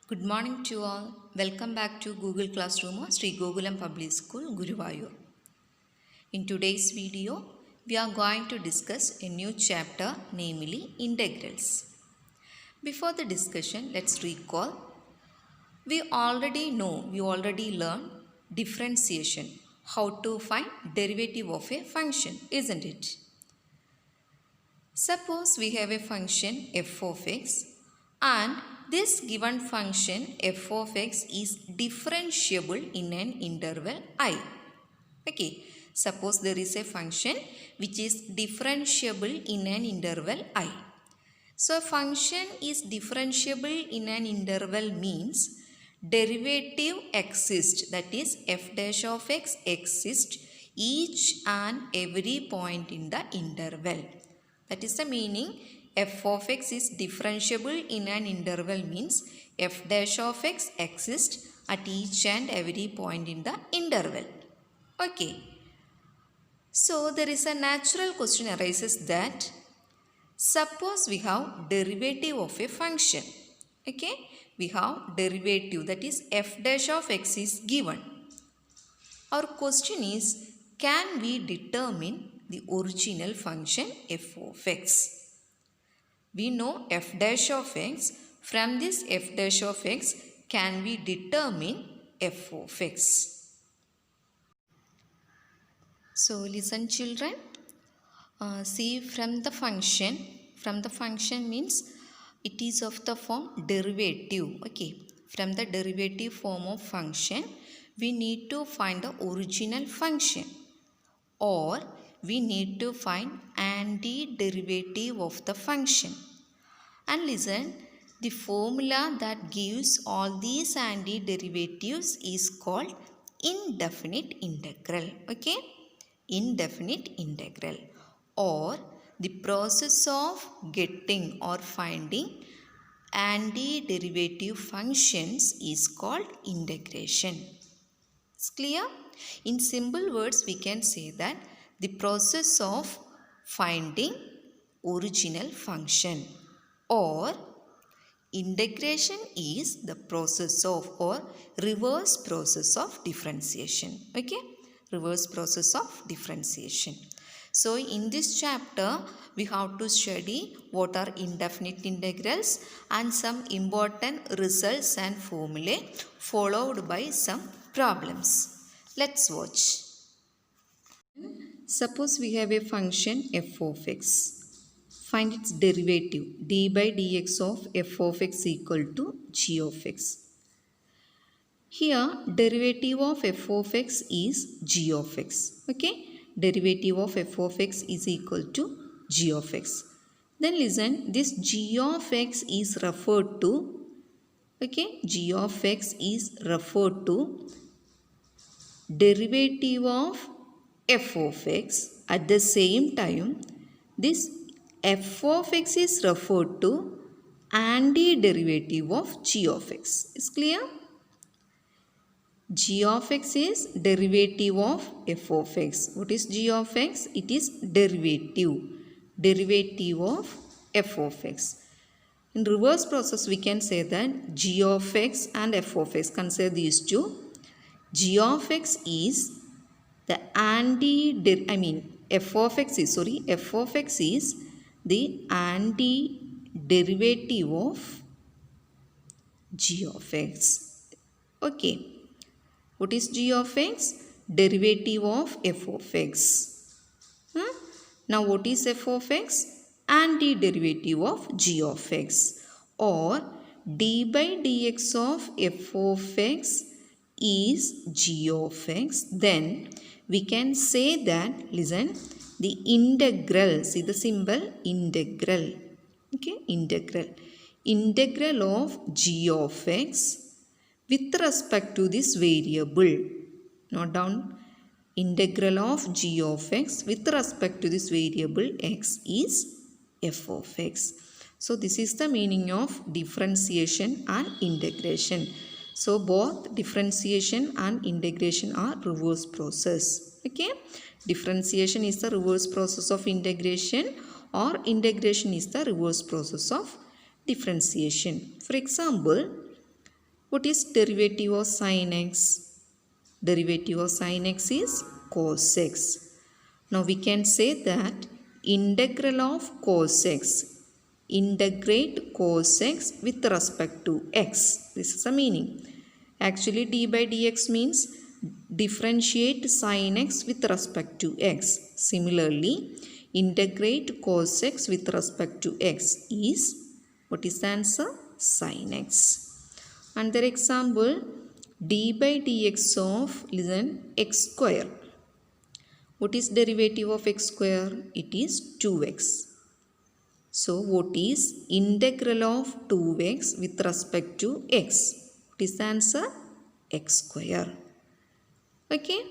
Good morning to all. Welcome back to Google Classroom of Sri Gokulam Public School, Guruvayur. In today's video, we are going to discuss a new chapter, namely integrals. Before the discussion, let's recall. We already learned differentiation, how to find derivative of a function, isn't it? Suppose we have a function f of x and this given function f of x is differentiable in an interval I. Okay, suppose there is a function which is differentiable in an interval I. So a function is differentiable in an interval means derivative exists, that is f dash of x exists each and every point in the interval. That is the meaning f of x is differentiable in an interval means f dash of x exists at each and every point in the interval. Okay. So there is a natural question arises that suppose we have derivative of a function. Okay. We have derivative, that is f dash of x is given. Our question is, can we determine the original function f of x? We know f dash of x. From this f dash of x, can we determine f of x? So listen children. See from the function means it is of the form derivative. Okay. From the derivative form of function, we need to find the original function, or we need to find antiderivative of the function. And listen, the formula that gives all these antiderivatives is called indefinite integral. Okay, indefinite integral, or the process of getting or finding antiderivative functions is called integration. It's clear? In simple words, we can say that the process of finding original function, or integration is the process of or reverse process of differentiation. Okay? Reverse process of differentiation. So in this chapter, we have to study what are indefinite integrals and some important results and formulae, followed by some problems. Let's watch. Suppose we have a function f of x. Find its derivative d by dx of f of x equal to g of x. Here derivative of f of x is g of x. Okay. Derivative of f of x is equal to g of x. Then listen, this g of x is referred to, okay, g of x is referred to derivative of f of x. At the same time, this f of x is referred to antiderivative of g of x. Is clear? G of x is derivative of f of x. What is g of x? It is derivative of f of x. In reverse process, we can say that g of x and f of x, consider these two. G of x is the f of x is the antiderivative of g of x. Okay. What is g of x? Derivative of f of x. Now what is f of x? Antiderivative of g of x, or d by dx of f of x is g of x. Then we can say that, listen, the integral, see the symbol integral. Okay, integral of g of x with respect to this variable. Note down, integral of g of x with respect to this variable x is f of x. So this is the meaning of differentiation and integration. So both differentiation and integration are reverse process. Okay, differentiation is the reverse process of integration, or integration is the reverse process of differentiation. For example, What is derivative of sin x? Derivative of sin x is cos x. Now we can say that integral of cos x, integrate cos x with respect to x. This is the meaning. Actually d by dx means differentiate sin x with respect to x. Similarly, integrate cos x with respect to x is, what is the answer? Sin x. Another example, d by dx of, listen, x square. What is derivative of x square? It is 2x. So what is integral of 2x with respect to x? What is the answer? X square. Okay.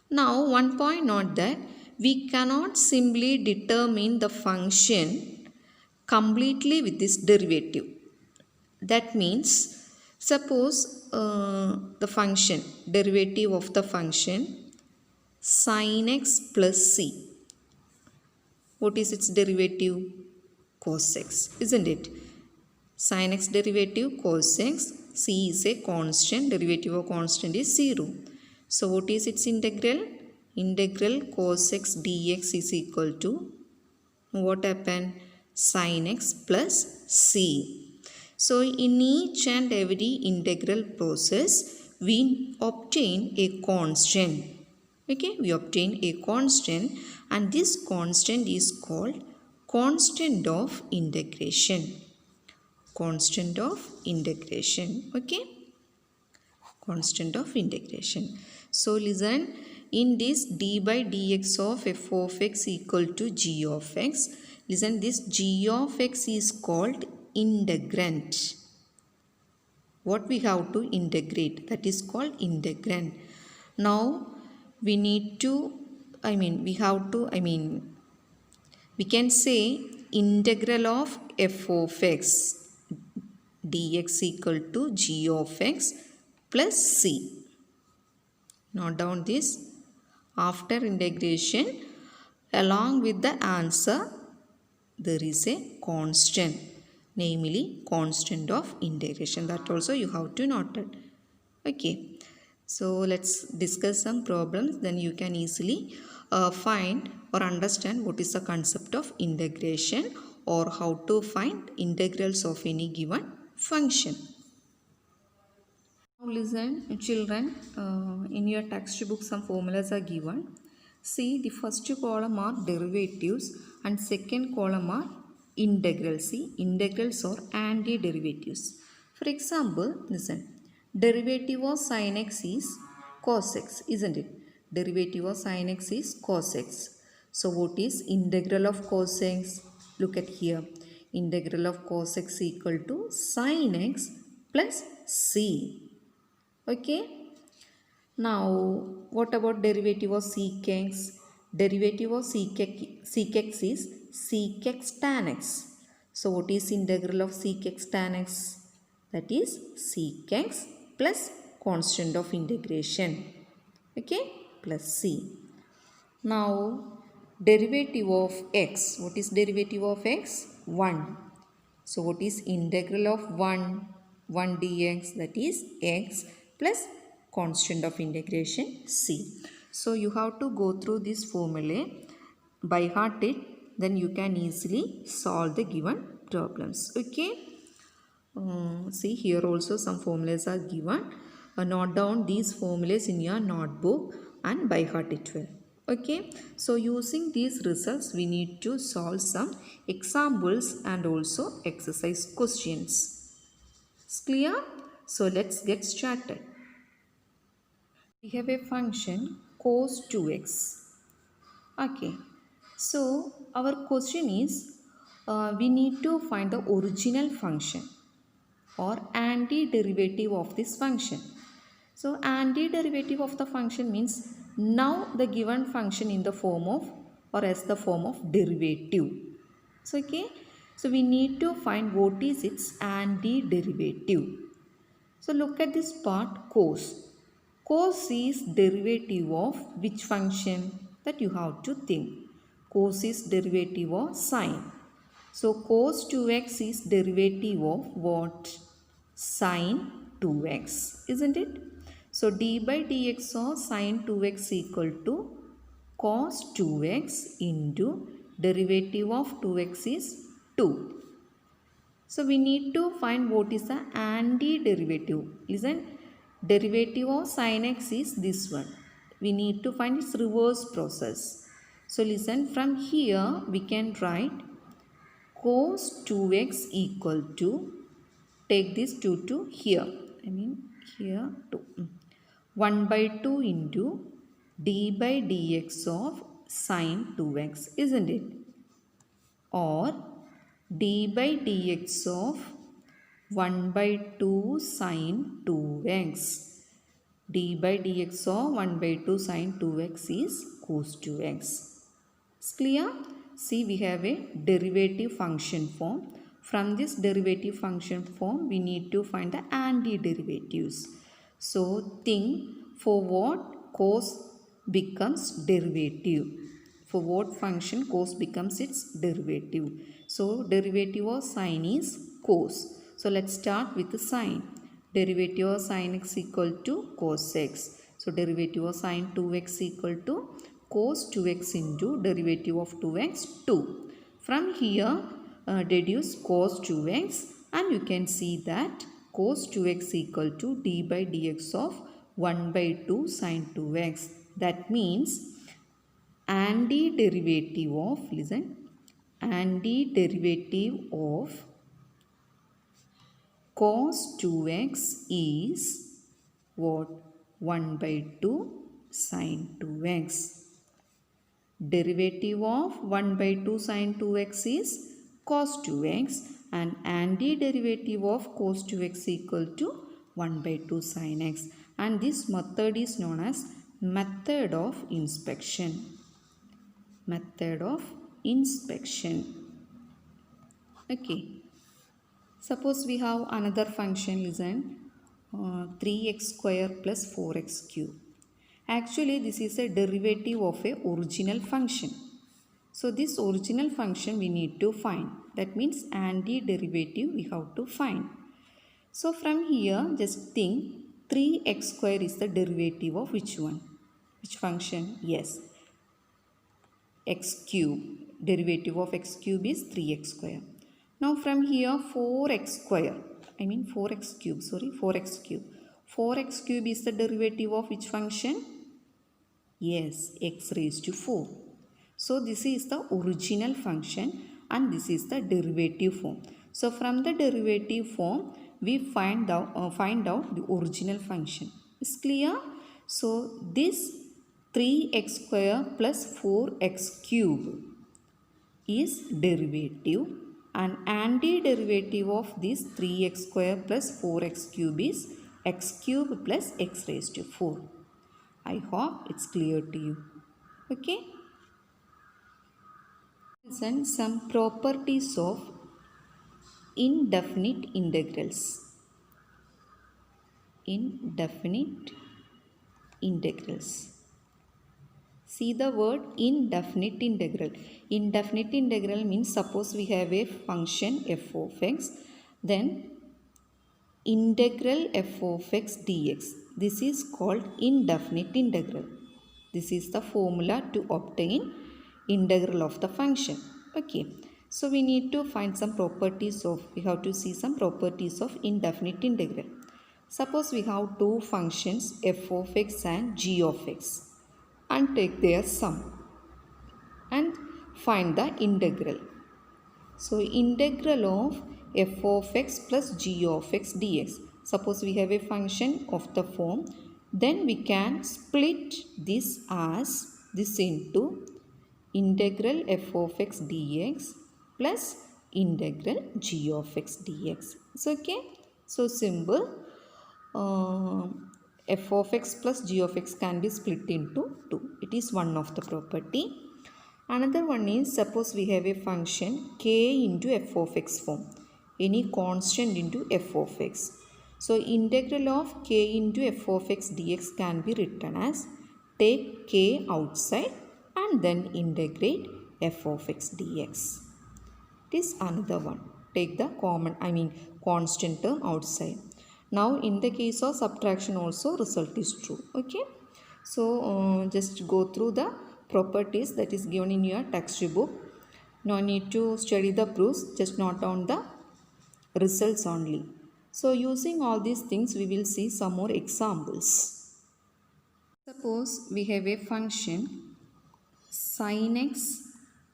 Now one point note that we cannot simply determine the function completely with this derivative. That means suppose the function, derivative of the function sin x plus c. What is its derivative? Cos x, isn't it? Sin x derivative cos x, c is a constant, derivative of constant is 0. So what is its integral? Integral cos x dx is equal to, what happened? Sin x plus c. So in each and every integral process, we obtain a constant. Okay, we obtain a constant, and this constant is called constant of integration. Constant of integration. Okay, constant of integration. So listen, in this d by dx of f of x equal to g of x, listen, this g of x is called integrand. What we have to integrate, that is called integrand. Now we need to, we can say integral of f of x dx equal to g of x plus c. Note down this. After integration, along with the answer, there is a constant, namely constant of integration. That also you have to note it. Okay. So let's discuss some problems. Then you can easily find or understand what is the concept of integration or how to find integrals of any given function. Now listen, children, in your textbook some formulas are given. See, the first column are derivatives and second column are integrals. See, integrals or anti-derivatives. For example, listen, derivative of sin x is cos x, isn't it? Derivative of sin x is cos x. So what is integral of cos x? Look at here. Integral of cos x equal to sin x plus c. Okay. Now, what about derivative of sec x? Derivative of sec x is sec x tan x. So, what is integral of sec x tan x? That is sec x plus constant of integration. Okay, plus c. Now, derivative of x. What is derivative of x? 1. So, what is integral of 1? 1 dx, that is x plus constant of integration c. So, you have to go through this formula, by heart it, then you can easily solve the given problems. Okay. See, here also some formulas are given. Note down these formulas in your notebook and by heart it well. Okay, so using these results we need to solve some examples and also exercise questions. It's clear? So let's get started. We have a function cos 2x. Okay, so our question is we need to find the original function or antiderivative of this function. So antiderivative of the function means now the given function in the form of or as the form of derivative. So okay, so we need to find what is its antiderivative. So look at this part, cos. Cos is derivative of which function? That you have to think. Cos is derivative of sine. So cos 2x is derivative of what? Sine 2x, isn't it? So d by dx of sine 2x equal to cos 2x into derivative of 2x is 2. So we need to find what is the antiderivative. Listen, derivative of sin x is this one. We need to find its reverse process. So listen, from here we can write cos 2x equal to, take this 2 to here. Here 2. 1 by 2 into d by dx of sine 2x, isn't it? Or d by dx of 1 by 2 sine 2x. d by dx of 1 by 2 sine 2x is cos 2x. It's clear? See, we have a derivative function form. From this derivative function form, we need to find the antiderivatives. So, think for what cos becomes derivative. For what function cos becomes its derivative. So, derivative of sine is cos. So, let's start with the sine. Derivative of sine x equal to cos x. So, derivative of sine 2x equal to cos 2x into derivative of 2x 2. From here, deduce cos 2x and you can see that cos 2x equal to d by dx of 1 by 2 sine 2x. That means antiderivative of, listen, antiderivative of cos 2x is what? 1 by 2 sine 2x. Derivative of 1 by 2 sine 2x is cos 2x and antiderivative of cos 2x equal to 1 by 2 sine x. And this method is known as method of inspection. Method of inspection. Okay. Suppose we have another function, listen, 3x square plus 4x cube. Actually, this is a derivative of a original function. So, this original function we need to find. That means antiderivative we have to find. So, from here, just think 3x square is the derivative of which one? Which function? Yes, x cube. Derivative of x cube is 3x square. Now, from here 4x square. 4x cube. 4x cube is the derivative of which function? Yes, x raised to 4. So, this is the original function and this is the derivative form. So, from the derivative form, we find out the original function. Is clear? So, this 3x square plus 4x cube is derivative and antiderivative of this 3x square plus 4x cube is x cube plus x raised to 4. I hope it's clear to you. Okay. Listen, some properties of indefinite integrals. Indefinite integrals. See the word indefinite integral. Indefinite integral means suppose we have a function f of x, then integral f of x dx. This is called indefinite integral. This is the formula to obtain integral of the function. Okay. So we need to find some properties of, we have to see some properties of indefinite integral. Suppose we have two functions f of x and g of x and take their sum and find the integral. So integral of f of x plus g of x dx. Suppose we have a function of the form, then we can split this as this into integral f of x dx plus integral g of x dx. It's okay. So simple. F of x plus g of x can be split into 2. It is one of the property. Another one is suppose we have a function k into f of x form. Any constant into f of x. So integral of k into f of x dx can be written as take k outside and then integrate f of x dx. It is another one. Take the constant term outside. Now in the case of subtraction also result is true. Okay. So just go through the properties that is given in your textbook. No need to study the proofs, just note down the results only. So using all these things we will see some more examples. Suppose we have a function sin x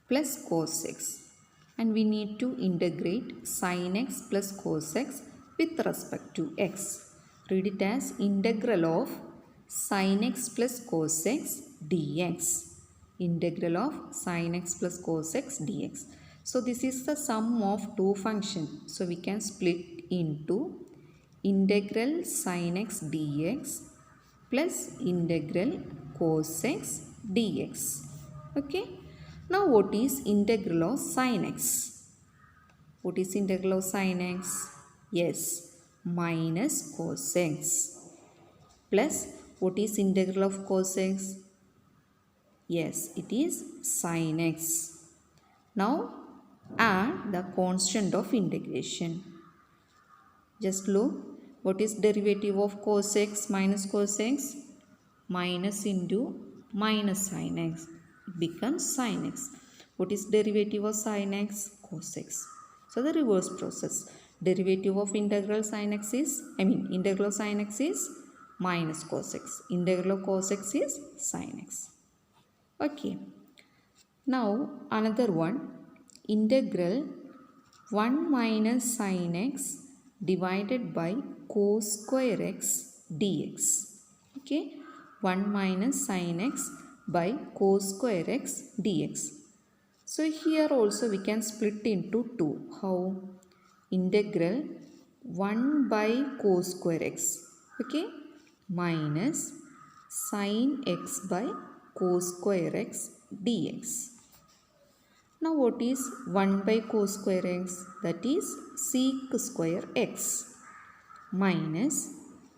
plus cos x and we need to integrate sin x plus cos x with respect to x. Read it as integral of sin x plus cos x dx. Integral of sin x plus cos x dx. So this is the sum of two functions. So we can split into integral sin x dx plus integral cos x dx. Okay. Now what is integral of sin x? What is integral of sin x? Yes, minus cos x. Plus what is integral of cos x? Yes, it is sin x. Now add the constant of integration. Just look, what is derivative of cos x minus cos x? Minus into minus sin x. It becomes sin x. What is derivative of sin x? Cos x. So the reverse process. Derivative of integral sin x is, integral of sin x is minus cos x. Integral of cos x is sin x. Okay. Now another one. Integral 1 minus sin x divided by cos square x dx. Okay. 1 minus sin x by cos square x dx. So here also we can split into two. How? Integral 1 by cos square x. Okay. Minus sin x by cos square x dx. Now what is 1 by cos square x? That is sec square x. Minus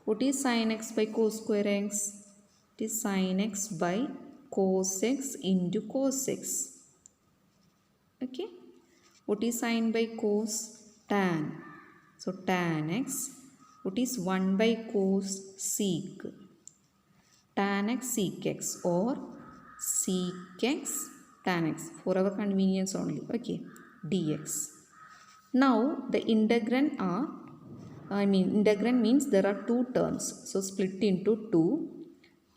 what is sin x by cos square x? It is sin x by cos x into cos x. Okay. What is sin by cos? Tan. So tan x. What is 1 by cos? Sec. Tan x sec x or sec x tan x for our convenience only. Okay. Dx. Now the integrand are, integrand means there are two terms. So split into two.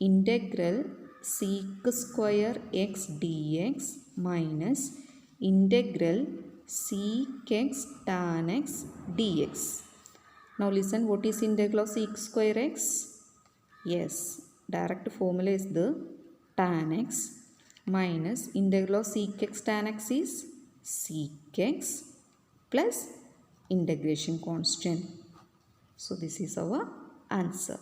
Integral sec square x dx minus integral sec x tan x dx. Now listen, what is integral of sec square x? Yes, direct formula is the tan x minus integral of sec x tan x is sec x plus integration constant. So this is our answer.